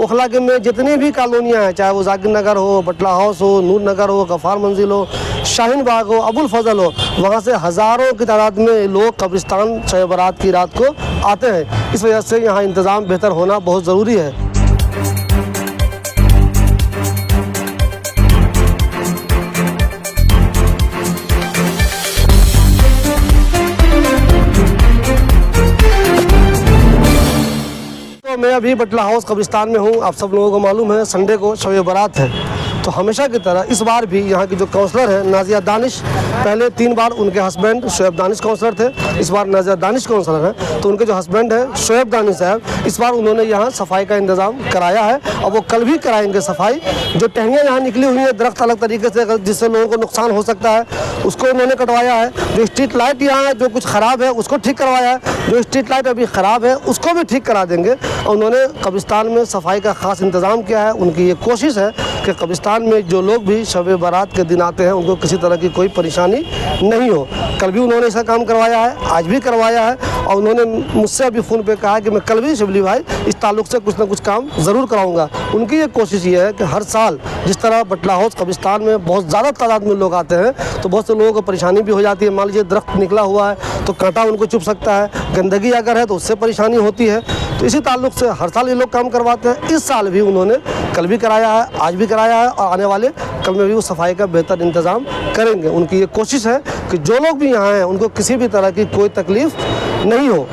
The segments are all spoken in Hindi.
ओखला के में जितनी भी कॉलोनियाँ हैं, चाहे वो जाकिर नगर हो, बटला हाउस हो, नूर नगर हो, गफ़ार मंजिल हो, शाहीन बाग हो, अबुल फजल हो, वहाँ से हज़ारों की तादाद में लोग कब्रिस्तान शब बारात की रात को आते हैं। इस वजह से यहाँ इंतज़ाम बेहतर होना बहुत ज़रूरी है। तो मैं अभी बटला हाउस कब्रिस्तान में हूँ। आप सब लोगों को मालूम है संडे को शब बारात है, तो हमेशा की तरह इस बार भी यहाँ की जो काउंसलर है नाजिया दानिश, पहले 3 बार उनके हस्बैंड शोएब दानिश काउंसलर थे, इस बार नाजिया दानिश काउंसलर हैं। तो उनके जो हस्बैंड है शोएब दानिश साहब, इस बार उन्होंने यहाँ सफाई का इंतज़ाम कराया है और वो कल भी कराएंगे सफाई। जो टहनियाँ यहाँ निकली हुई हैं दरख्त अलग तरीके से जिससे लोगों को नुकसान हो सकता है, उसको उन्होंने कटवाया है। जो स्ट्रीट लाइट यहाँ जो कुछ ख़राब है उसको ठीक करवाया है। जो स्ट्रीट लाइट अभी ख़राब है उसको भी ठीक करा देंगे। और उन्होंने कब्रिस्तान में सफाई का ख़ास इंतज़ाम किया है। उनकी ये कोशिश है कि कब्रिस्तान में जो लोग भी शब बारात के दिन आते हैं उनको किसी तरह की कोई परेशानी नहीं हो। कल भी उन्होंने ऐसा काम करवाया है, आज भी करवाया है। और उन्होंने मुझसे अभी फ़ोन पे कहा कि मैं कल भी शिबली भाई इस ताल्लुक़ से कुछ ना कुछ काम ज़रूर कराऊंगा। उनकी ये कोशिश ये है कि हर साल जिस तरह बटला हाउस कब्रिस्तान में बहुत ज़्यादा तादाद में लोग आते हैं तो बहुत से लोगों को परेशानी भी हो जाती है। मान लीजिए दरख्त निकला हुआ है तो कांटा उनको चुभ सकता है, गंदगी अगर है तो उससे परेशानी होती है। तो इसी ताल्लुक़ से हर साल ये लोग काम करवाते हैं। इस साल भी उन्होंने कल भी कराया है, आज भी कराया है और आने वाले कल में भी वो सफाई का बेहतर इंतज़ाम करेंगे। उनकी ये कोशिश है कि जो लोग भी यहाँ हैं उनको किसी भी तरह की कोई तकलीफ़ नहीं हो।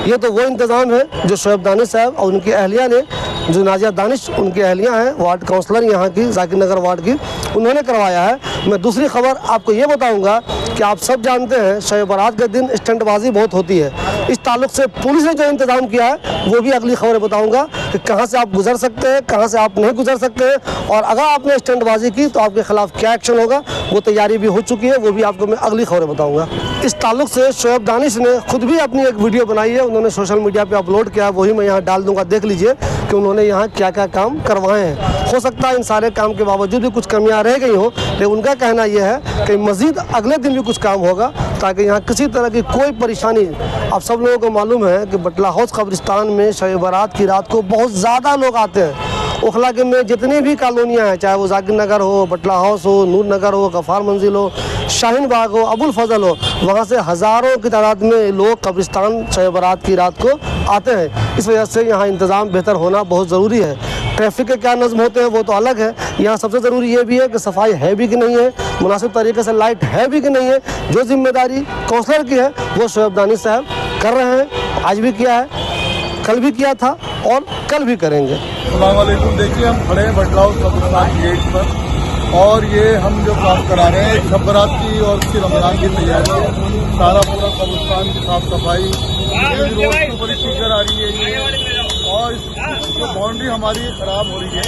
ये तो वो इंतज़ाम है जो शोएब दानिश साहब और उनकी अहलिया ने, जो नाजिया दानिश उनकी अहलिया हैं, वार्ड काउंसलर यहाँ की जाकिर नगर वार्ड की, उन्होंने करवाया है। मैं दूसरी खबर आपको ये बताऊंगा कि आप सब जानते हैं शब बारात के दिन स्टंटबाजी बहुत होती है। इस ताल्लुक़ से पुलिस ने जो इंतज़ाम किया है वो भी अगली खबर बताऊंगा कि कहाँ से आप गुजर सकते हैं, कहाँ से आप नहीं गुजर सकते हैं, और अगर आपने स्टंटबाजी की तो आपके ख़िलाफ़ क्या एक्शन होगा, वो तैयारी भी हो चुकी है। वो भी आपको मैं अगली खबर बताऊँगा। इस ताल्लुक़ से शोएब दानिश ने खुद भी अपनी एक वीडियो बनाई है, उन्होंने सोशल मीडिया पर अपलोड किया है, वही मैं यहाँ डाल दूँगा, देख लीजिए कि उन्होंने यहाँ क्या क्या काम करवाए हैं। हो सकता है इन सारे काम के बावजूद भी कुछ कमियां रह गई हो, लेकिन उनका कहना यह है कि मज़ीद अगले दिन भी कुछ काम होगा ताकि यहाँ किसी तरह की कोई परेशानी। आप सब लोगों को मालूम है कि बटला हाउस कब्रिस्तान में शब बारात की रात को बहुत ज़्यादा लोग आते हैं। ओखला के में जितनी भी कॉलोनियाँ हैं, चाहे वो जाकिर नगर हो, बटला हाउस हो, नूर नगर हो, गफ़ार मंजिल हो, शाहीन बाग हो, अबुल फजल हो, वहाँ से हज़ारों की तादाद में लोग कब्रिस्तान शब बारात की रात को आते हैं। इस वजह से यहाँ इंतज़ाम बेहतर होना बहुत ज़रूरी है। ट्रैफिक के क्या नज़म होते हैं वो तो अलग है, यहाँ सबसे ज़रूरी ये भी है कि सफाई है भी कि नहीं है, मुनासिब तरीके से लाइट है भी कि नहीं है। जो जिम्मेदारी काउंसलर की है वो शोएब दानिश साहब कर रहे हैं, आज भी किया है, कल भी किया था और कल भी करेंगे। अस्सलाम वालेकुम। देखिए हम खड़े हैं बटला हाउस कब्रिस्तान गेट पर और ये हम जो काम करा रहे हैं शब बारात की और उसकी रमज़ान की तैयारी है। सारा पूरा कब्रिस्तान की साफ सफाई, रोड की बड़ी कीचड़ आ रही है और जो बाउंड्री हमारी ख़राब हो रही है,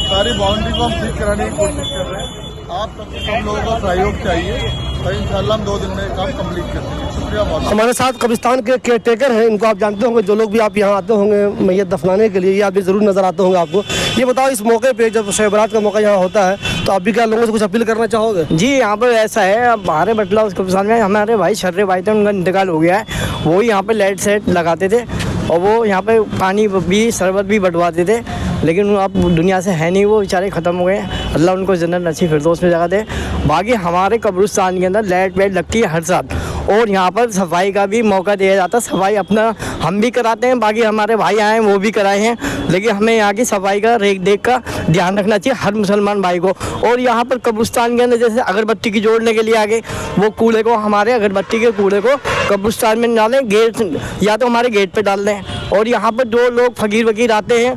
सारी बाउंड्री को हम ठीक कराने की कोशिश कर रहे हैं। आप सब लोगों का सहयोग चाहिए तो इंशाल्लाह हम 2 दिन में काम कंप्लीट करेंगे। शुक्रिया बहुत। हमारे साथ कब्रिस्तान के केयर टेकर हैं, इनको आप जानते होंगे, जो लोग भी आप यहाँ आते होंगे मैयत दफनाने के लिए, ये आप भी ज़रूर नज़र आते होंगे आपको। ये बताओ इस मौके पे जब शब बारात का मौका यहाँ होता है तो आप भी क्या लोगों से कुछ अपील करना चाहोगे? जी, यहाँ पर ऐसा है, अब हमारे बटला हाउस कब्रिस्तान में हमारे भाई शर्रे भाई थे, उनका इंतकाल हो गया है। वो यहाँ पर लाइट सेट लगाते थे और वो यहाँ पे पानी भी शरबत भी बंटवाते थे, लेकिन अब दुनिया से है नहीं, वो बेचारे ख़त्म हो गए। अल्लाह उनको जन्नत नसीब फिरदौस में जगह दे। बाकी हमारे कब्रिस्तान के अंदर लाइट वाइट लगती है हर साल और यहाँ पर सफाई का भी मौका दिया जाता है। सफाई अपना हम भी कराते हैं, बाकी हमारे भाई आए हैं वो भी कराए हैं, लेकिन हमें यहाँ की सफाई का रेख देख का ध्यान रखना चाहिए हर मुसलमान भाई को। और यहाँ पर कब्रिस्तान के अंदर जैसे अगरबत्ती की जोड़ने के लिए आगे वो कूड़े को, हमारे अगरबत्ती के कूड़े को कब्रिस्तान में डालें, गेट या तो हमारे गेट पर डाल दें। और यहाँ पर जो लोग फ़कीर वकीर आते हैं,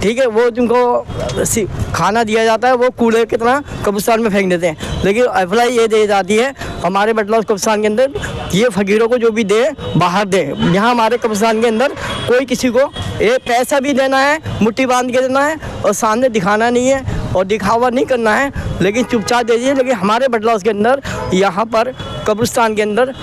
ठीक है, वो जिनको खाना दिया जाता है वो कूड़े की तरह कब्रिस्तान में फेंक देते हैं। लेकिन अप्लाई ये दी जाती है हमारे बटला हाउस कब्रिस्तान के अंदर, ये फ़कीरों को जो भी दे बाहर दे। यहाँ हमारे कब्रिस्तान के अंदर कोई किसी को एक पैसा भी देना है, मुट्ठी बांध के देना है और सामने दिखाना नहीं है और दिखावा नहीं करना है, लेकिन चुपचाप दे दीजिए। लेकिन हमारे बटला हाउस के अंदर यहाँ पर कब्रिस्तान के अंदर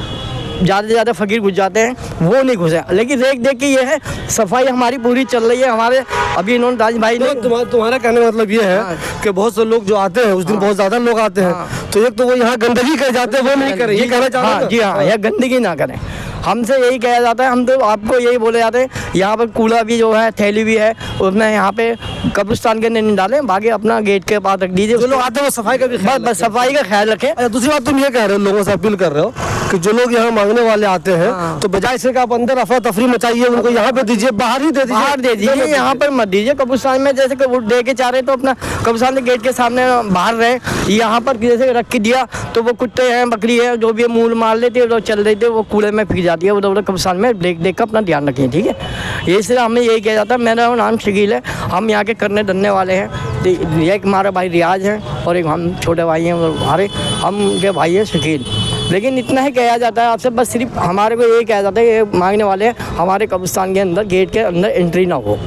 ज़्यादा से ज़्यादा फ़कीर घुस जाते हैं, वो नहीं घुसे। लेकिन देख के ये है सफाई हमारी पूरी चल रही है। हमारे अभी इन्होंने दाज भाई ने तुम्हारा कहने का मतलब ये है कि बहुत से लोग जो आते हैं उस दिन बहुत ज़्यादा लोग आते हैं, तो एक तो वो यहाँ गंदगी कर जाते हैं, वो नहीं करें, ये कहना चाहते हैं? जी हाँ, यह गंदगी ना करें। हमसे यही कहा जाता है, हम तो आपको यही बोले जाते हैं यहाँ पर कूड़ा भी जो है, थैली भी है, उसमें यहाँ पे कब्रिस्तान के अंदर नहीं डालें, बाकी अपना गेट के पास रख दीजिए। जो लोग आते हैं वो सफाई का भी ख्याल बस सफाई का ख्याल रखें। अच्छा, दूसरी बात तुम ये कह रहे हो, लोगों से अपील कर रहे हो कि जो लोग यहाँ मांगने वाले आते हैं तो बजाय से कि आप अंदर अफरा तफरी मचाइए, उनको यहाँ पे दीजिए, बाहर ही दे दीजिए, बाहर दे दीजिए, यहाँ पर मत दीजिए। कब्रिस्तान में जैसे कि वो दे के चाह रहे तो अपना कब्रिस्तान के गेट के सामने बाहर रहे, यहाँ पर जैसे रख के दिया तो वो कुत्ते हैं, बकरी है, जो भी मूल मार लेते हैं, चल देते, वो कूड़े में फिर जाती है उधर उधर कब्रिस्तान में। देख देख कर अपना ध्यान रखें, ठीक है। ये सिर्फ हमें यही किया जाता है। मेरा नाम शकील है, हम यहाँ के करने धरने वाले हैं। एक हमारा भाई रियाज है और एक हम छोटे भाई हैं हमारे, हम के भाई है शकील। लेकिन इतना ही कहा जाता है आपसे, बस सिर्फ हमारे को यही कहा जाता है कि मांगने वाले हमारे कब्रिस्तान के अंदर गेट के अंदर एंट्री ना हो।